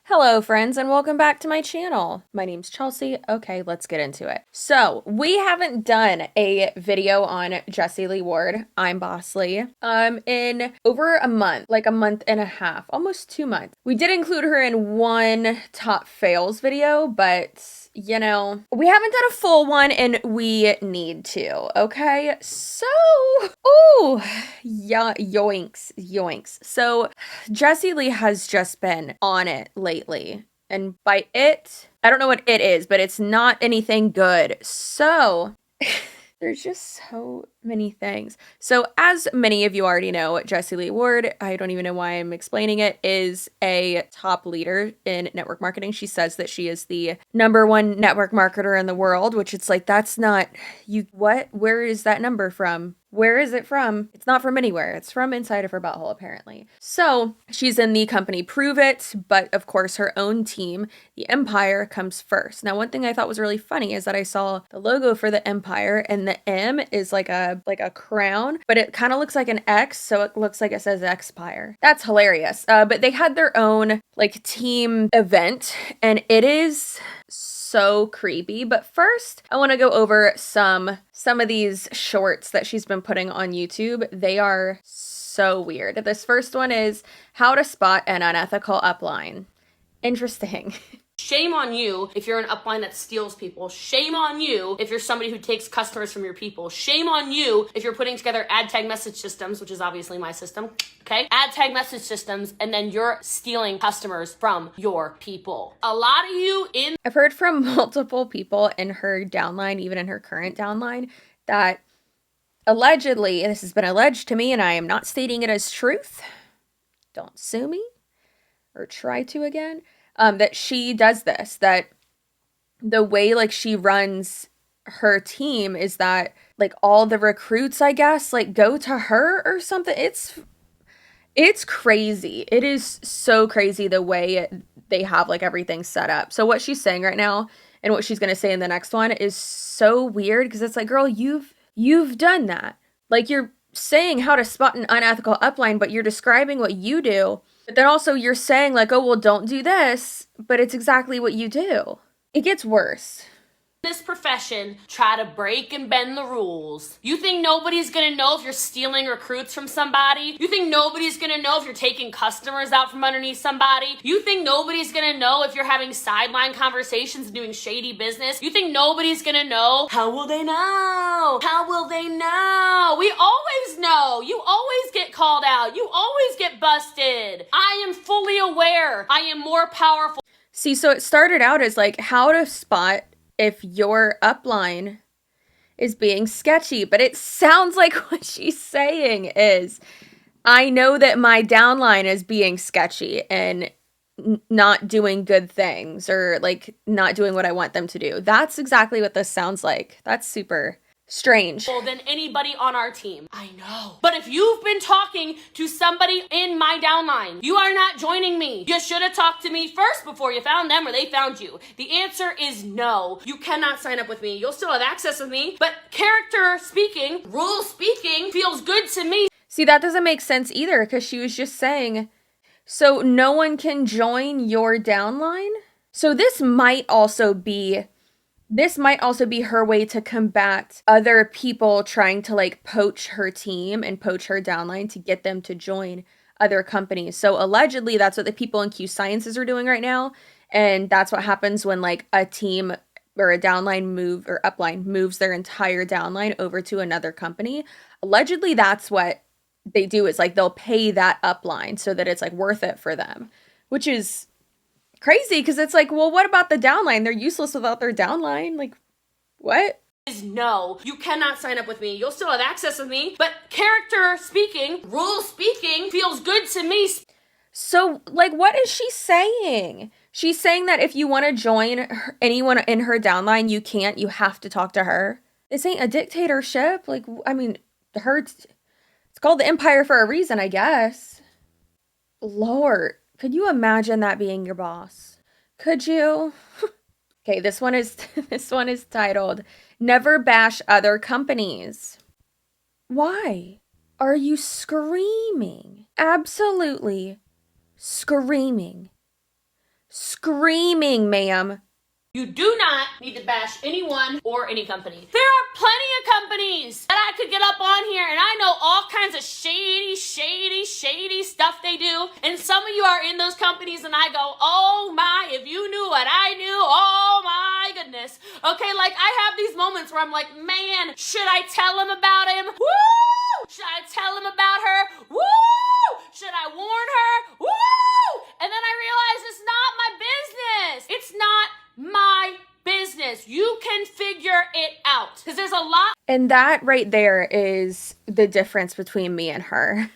Hello friends and welcome back to my channel. My name's Chelsea. Okay, let's get into it. So we haven't done a video on Jessie Lee Ward, I'm Boss Lee, in over a month, like a month and a half, almost 2 months. We did include her in one top fails video, but you know, we haven't done a full one and we need to, okay? So, ooh, yeah, yoinks. So Jessie Lee has just been on it lately. And by it, I don't know what it is, but it's not anything good. So there's just so many things. So as many of you already know, Jessie Lee Ward, I don't even know why I'm explaining it, is a top leader in network marketing. She says that she is the #1 network marketer in the world, which it's like, that's not, you, what? Where is that number from? Where is it from? It's not from anywhere. It's from inside of her butthole, apparently. So she's in the company PRUVIT, but of course her own team, the Empire, comes first. Now, one thing I thought was really funny is that I saw the logo for the Empire, and the M is like a crown, but it kind of looks like an X, so it looks like it says Expire. That's hilarious. But they had their own like team event, and it is so creepy. But first, I want to go over some of these shorts that she's been putting on YouTube. They are so weird. This first one is how to spot an unethical upline. Interesting. Shame on you if you're an upline that steals people. Shame on you if you're somebody who takes customers from your people. Shame on you if you're putting together ad tag message systems, which is obviously my system, okay? Ad tag message systems, and then you're stealing customers from your people. A lot of you in... I've heard from multiple people in her downline, even in her current downline, that allegedly, and this has been alleged to me and I am not stating it as truth, don't sue me or try to again, that she does this, that the way like she runs her team is that like all the recruits, I guess, like go to her or something. It's crazy. It is so crazy the way they have like everything set up. So what she's saying right now and what she's going to say in the next one is so weird, because it's like, girl, you've done that. Like, you're saying how to spot an unethical upline, but you're describing what you do. But then also you're saying like, oh, well, don't do this, but it's exactly what you do. It gets worse. This profession try to break and bend the rules. You think nobody's gonna know if you're stealing recruits from somebody? You think nobody's gonna know if you're taking customers out from underneath somebody? You think nobody's gonna know if you're having sideline conversations and doing shady business? You think nobody's gonna know? How will they know? How will they know? We always know. You always get called out. You always get busted. I am fully aware. I am more powerful. See, so it started out as like how to spot if your upline is being sketchy, but it sounds like what she's saying is, I know that my downline is being sketchy and not doing good things, or like not doing what I want them to do. That's exactly what this sounds like. That's super strange. Than anybody on our team. I know. But if you've been talking to somebody in my downline, you are not joining me. You should have talked to me first before you found them or they found you. The answer is no. You cannot sign up with me. You'll still have access with me, but character speaking, rule speaking, feels good to me. See, that doesn't make sense either, because she was just saying, so no one can join your downline? So this might also be her way to combat other people trying to like poach her team and poach her downline to get them to join other companies. So allegedly that's what the people in CCsuarez are doing right now. And that's what happens when like a team or a downline upline moves their entire downline over to another company. Allegedly that's what they do, is like they'll pay that upline so that it's like worth it for them, which is crazy, because it's like, well, what about the downline? They're useless without their downline. Like, what? Is no. You cannot sign up with me. You'll still have access with me, but character speaking, rule speaking, feels good to me. So, like, what is she saying? She's saying that if you want to join anyone in her downline, you can't. You have to talk to her. This ain't a dictatorship. Like, I mean, it's called the Empire for a reason, I guess. Lord. Could you imagine that being your boss? Could you? Okay, this one is titled Never Bash Other Companies. Why are you screaming? Absolutely screaming Screaming, ma'am. You do not need to bash anyone or any company. There are plenty of companies that I could get up on here, and I know all kinds of shady stuff they do. And some of you are in those companies, and I go, oh my, if you knew what I knew, oh my goodness. Okay, like I have these moments where I'm like, man, should I tell him about him? Woo! Should I tell him about her? Woo! Should I warn her? Woo! And then I realize it's not my business. It's not my business. You can figure it out. Because there's a lot. And that right there is the difference between me and her.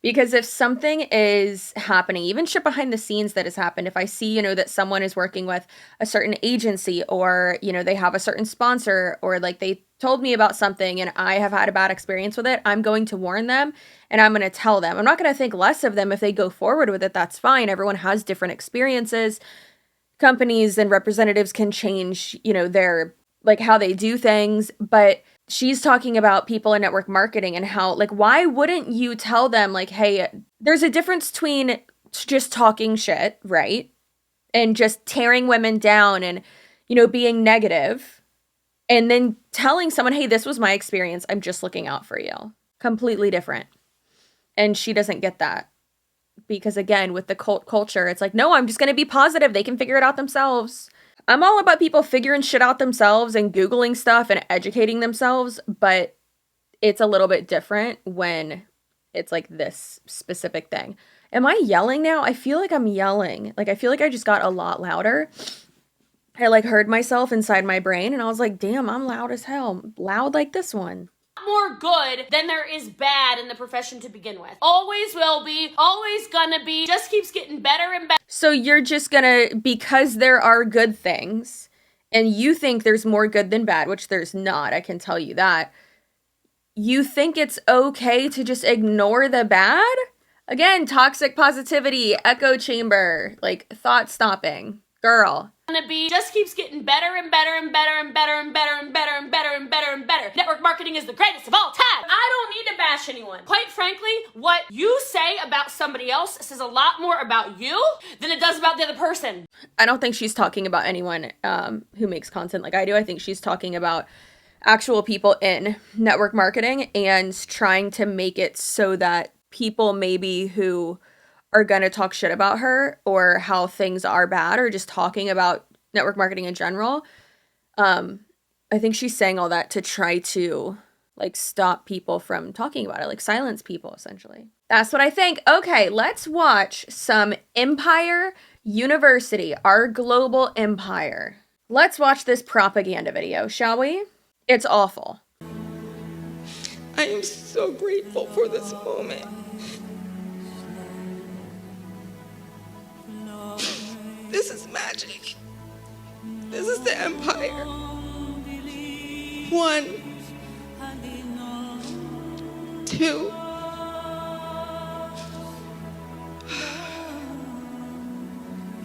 Because if something is happening, even shit behind the scenes that has happened, if I see, that someone is working with a certain agency or, they have a certain sponsor or like they told me about something and I have had a bad experience with it, I'm going to warn them and I'm going to tell them. I'm not going to think less of them if they go forward with it. That's fine. Everyone has different experiences. Companies and representatives can change, their, like how they do things, but she's talking about people in network marketing and how, like, why wouldn't you tell them, like, hey, there's a difference between just talking shit, right? And just tearing women down and, being negative, and then telling someone, hey, this was my experience. I'm just looking out for you. Completely different. And she doesn't get that. Because again, with the cult culture, it's like, no, I'm just going to be positive. They can figure it out themselves. I'm all about people figuring shit out themselves and Googling stuff and educating themselves, but it's a little bit different when it's like this specific thing. Am I yelling now? I feel like I'm yelling. Like, I feel like I just got a lot louder. I like heard myself inside my brain and I was like, damn, I'm loud as hell. Loud like this one. More good than there is bad in the profession to begin with. Always will be, always gonna be, just keeps getting better and better. So you're just gonna, because there are good things, and you think there's more good than bad, which there's not, I can tell you that, you think it's okay to just ignore the bad? Again, toxic positivity, echo chamber, like thought stopping. Girl. Gonna be just keeps getting better and better and better and better and better and better and better and better and better. Network marketing is the greatest of all time. I don't need to bash anyone. Quite frankly, what you say about somebody else says a lot more about you than it does about the other person. I don't think she's talking about anyone who makes content like I do. I think she's talking about actual people in network marketing and trying to make it so that people maybe who are going to talk shit about her or how things are bad or just talking about network marketing in general. I think she's saying all that to try to like stop people from talking about it, like silence people essentially. That's what I think. Okay, let's watch some Empire University, our global empire. Let's watch this propaganda video, shall we? It's awful. I am so grateful for this moment. This is magic. This is the empire. 1, 2.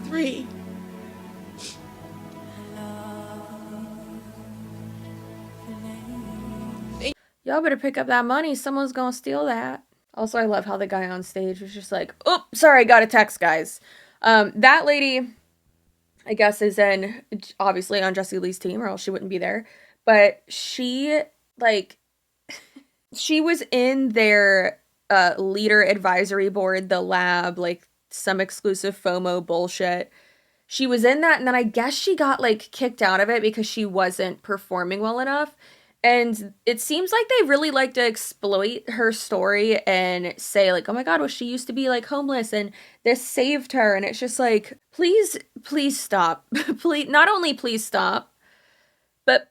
Three. Y'all better pick up that money. Someone's gonna steal that. Also, I love how the guy on stage was just like, oh, sorry, got a text, guys. That lady, I guess, is in, obviously, on Jessie Lee's team, or else she wouldn't be there. But she, like, she was in their leader advisory board, the lab, like, some exclusive FOMO bullshit. She was in that, and then I guess she got, like, kicked out of it because she wasn't performing well enough. And it seems like they really like to exploit her story and say, like, oh my god, well, she used to be, like, homeless, and this saved her. And it's just like, please stop. Please, not only please stop, but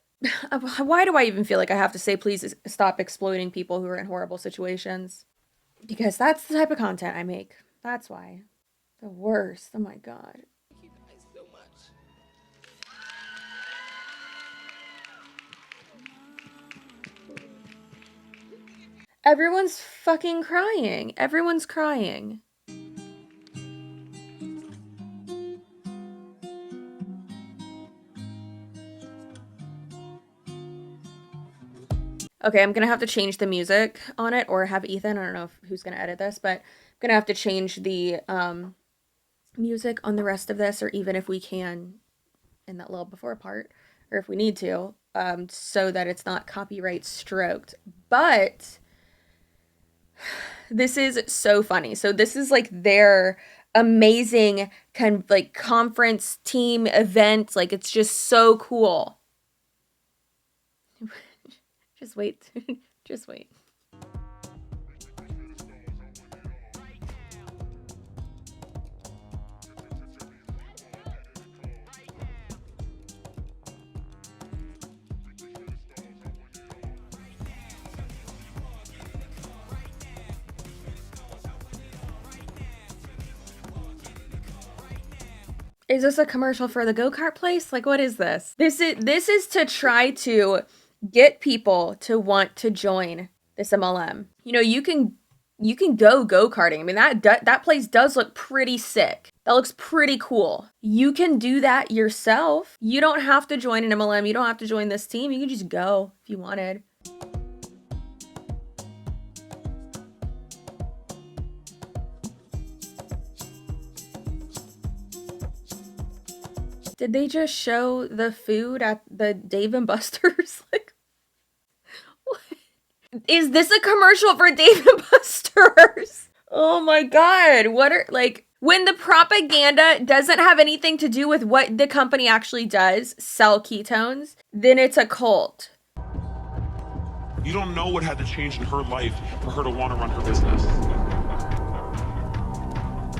why do I even feel like I have to say please stop exploiting people who are in horrible situations? Because that's the type of content I make. That's why. The worst. Oh my god. Thank you guys so much. Everyone's fucking crying. Everyone's crying. Okay, I'm gonna have to change the music on it or have Ethan. I don't know who's gonna edit this, but I'm gonna have to change the music on the rest of this, or even if we can in that little before part, or if we need to, so that it's not copyright stroked. But this is so funny. So this is like their amazing like conference team event. Like, it's just so cool. Just wait. Just wait. Is this a commercial for the go-kart place? Like, what is this? This is to try to get people to want to join this MLM. You know, you can go-karting. I mean, that place does look pretty sick. That looks pretty cool. You can do that yourself. You don't have to join an MLM. You don't have to join this team. You can just go if you wanted. Did they just show the food at the Dave & Buster's? Like, what? Is this a commercial for Dave & Buster's? Oh my God. What are, like, when the propaganda doesn't have anything to do with what the company actually does, sell ketones, then it's a cult. You don't know what had to change in her life for her to want to run her business.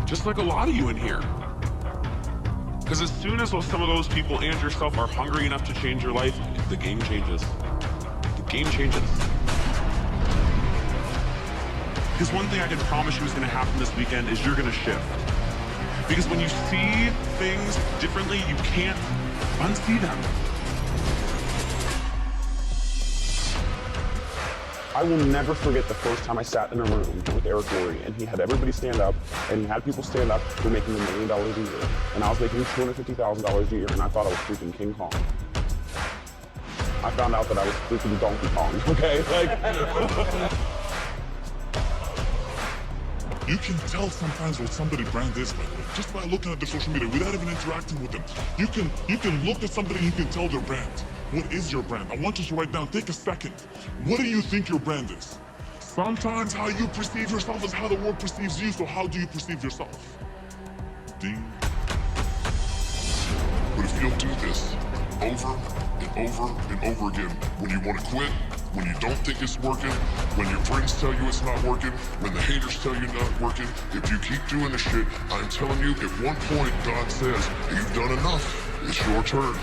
Just like a lot of you in here. Because as soon as some of those people and yourself are hungry enough to change your life, the game changes. The game changes. Because one thing I can promise you is going to happen this weekend is you're going to shift. Because when you see things differently, you can't unsee them. I will never forget the first time I sat in a room with Eric Worre, and he had everybody stand up, and he had people stand up who were making $1 million a year. And I was making $250,000 a year, and I thought I was freaking King Kong. I found out that I was freaking Donkey Kong, okay? Like... You can tell sometimes what somebody brand is, by the way, just by looking at their social media without even interacting with them. You can look at somebody and you can tell their brand. What is your brand? I want you to write down, take a second. What do you think your brand is? Sometimes how you perceive yourself is how the world perceives you, so how do you perceive yourself? Ding. But if you'll do this over and over and over again, when you want to quit, when you don't think it's working, when your friends tell you it's not working, when the haters tell you not working, if you keep doing this shit, I'm telling you, at one point God says, you've done enough, it's your turn.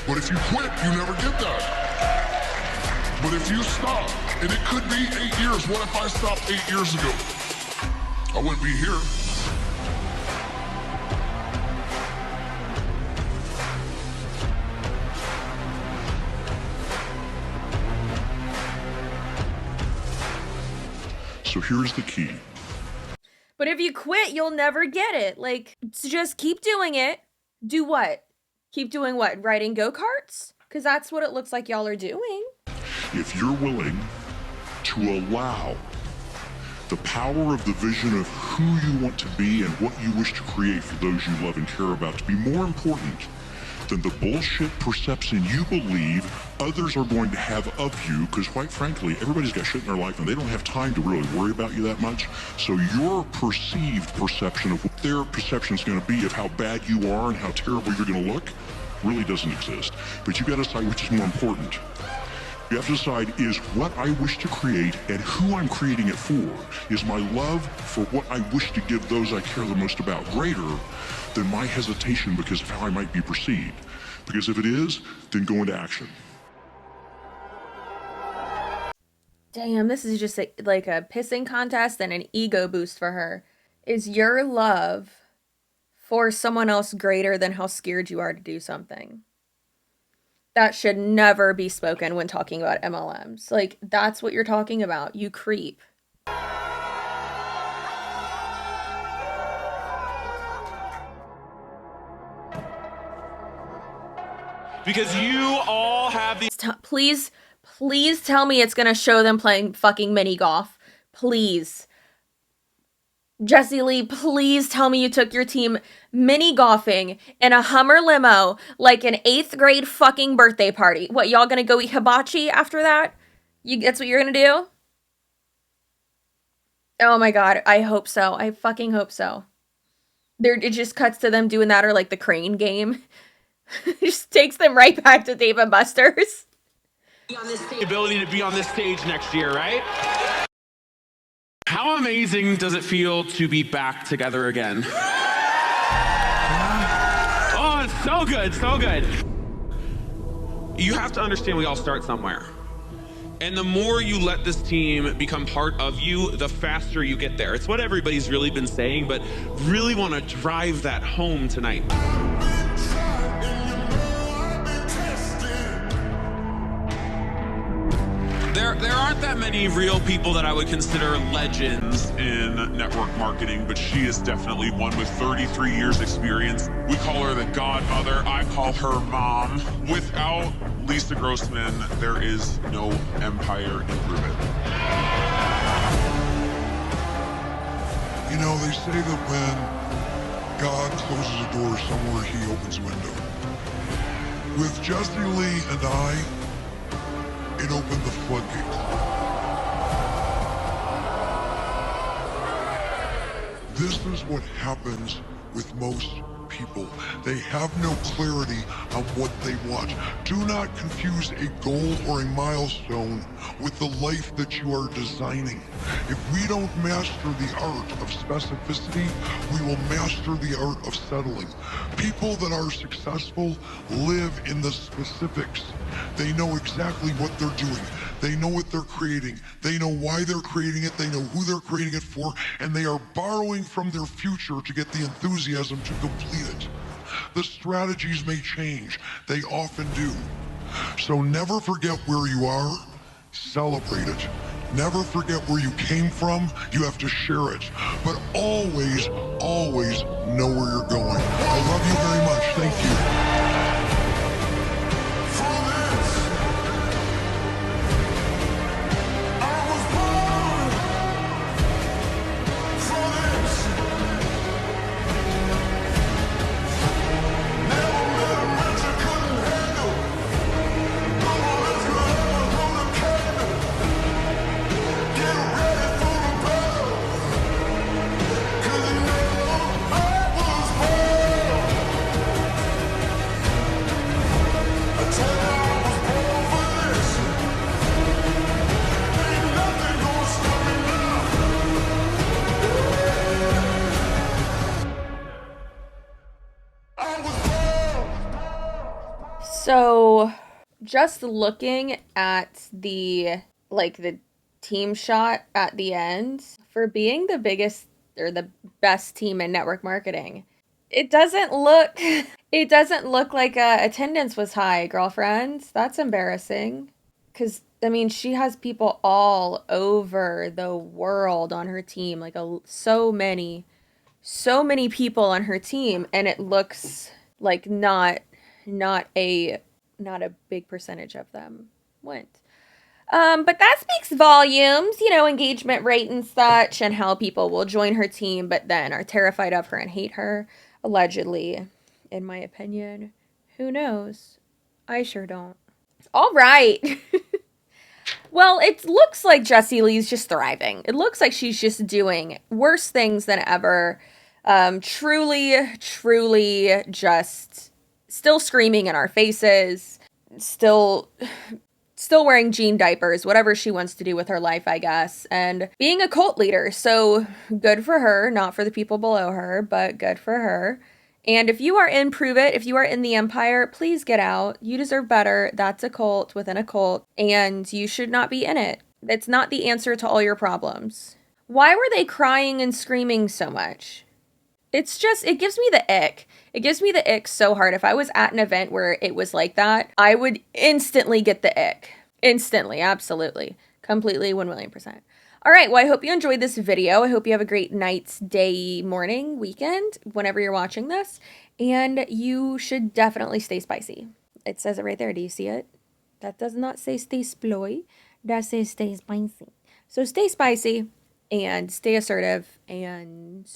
But if you quit, you never get that. But if you stop, and it could be 8 years, what if I stopped 8 years ago? I wouldn't be here. So here's the key. But if you quit, you'll never get it. Like, just keep doing it. Do what? Keep doing what? Riding go-karts? Because that's what it looks like y'all are doing. If you're willing to allow the power of the vision of who you want to be and what you wish to create for those you love and care about to be more important than the bullshit perception you believe others are going to have of you, because quite frankly, everybody's got shit in their life and they don't have time to really worry about you that much. So your perceived perception of what their perception is going to be of how bad you are and how terrible you're going to look really doesn't exist. But you got to decide which is more important. You have to decide, is what I wish to create and who I'm creating it for, is my love for what I wish to give those I care the most about greater than my hesitation because of how I might be perceived? Because if it is, then go into action. Damn, this is just like a pissing contest and an ego boost for her. Is your love for someone else greater than how scared you are to do something? That should never be spoken when talking about MLMs. Like, that's what you're talking about, you creep. Because you all have these... Please tell me it's gonna show them playing fucking mini golf. Please. Jessie Lee, please tell me you took your team mini golfing in a Hummer limo like an 8th grade fucking birthday party. What, y'all gonna go eat hibachi after that? That's what you're gonna do? Oh my god, I hope so. I fucking hope so. It just cuts to them doing that, or like the crane game. It just takes them right back to Dave and Buster's. The ability to be on this stage next year, right? How amazing does it feel to be back together again? Oh, it's so good, so good. You have to understand we all start somewhere. And the more you let this team become part of you, the faster you get there. It's what everybody's really been saying, but really want to drive that home tonight. There aren't that many real people that I would consider legends in network marketing, but she is definitely one with 33 years experience. We call her the godmother. I call her mom. Without Lisa Grossman, there is no empire in PRUVIT. You know, they say that when God closes a door somewhere, he opens a window. With Jessie Lee and I, it opened the floodgates. This is what happens with most people. They have no clarity on what they want. Do not confuse a goal or a milestone with the life that you are designing. If we don't master the art of specificity, we will master the art of settling. People that are successful live in the specifics. They know exactly what they're doing. They know what they're creating. They know why they're creating it. They know who they're creating it for. And they are borrowing from their future to get the enthusiasm to complete it. The strategies may change. They often do. So never forget where you are. Celebrate it. Never forget where you came from. You have to share it. But always, always know where you're going. I love you very much. Thank you. So, just looking at the team shot at the end, for being the biggest or the best team in network marketing, it doesn't look like attendance was high, girlfriends. That's embarrassing. Because, I mean, she has people all over the world on her team, so many people on her team, and it looks like not a big percentage of them went. But that speaks volumes, engagement rate and such, and how people will join her team, but then are terrified of her and hate her, allegedly, in my opinion. Who knows? I sure don't. All right. Well, it looks like Jessie Lee's just thriving. It looks like she's just doing worse things than ever. Truly just still screaming in our faces, still wearing jean diapers, whatever she wants to do with her life, I guess, and being a cult leader. So good for her, not for the people below her, but good for her. And if you are in PRUVIT, if you are in the Empire, please get out. You deserve better. That's a cult within a cult, and you should not be in it. It's not the answer to all your problems. Why were they crying and screaming so much? It gives me the ick. It gives me the ick so hard. If I was at an event where it was like that, I would instantly get the ick. Instantly, absolutely. Completely, 1,000,000%. All right, well, I hope you enjoyed this video. I hope you have a great night, day, morning, weekend, whenever you're watching this. And you should definitely stay spicy. It says it right there. Do you see it? That does not say stay sploy. That says stay spicy. So stay spicy. and stay assertive, and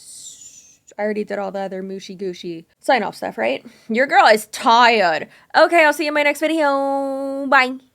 I already did all the other mushy gushy sign off stuff, right? Your girl is tired. Okay, I'll see you in my next video. Bye.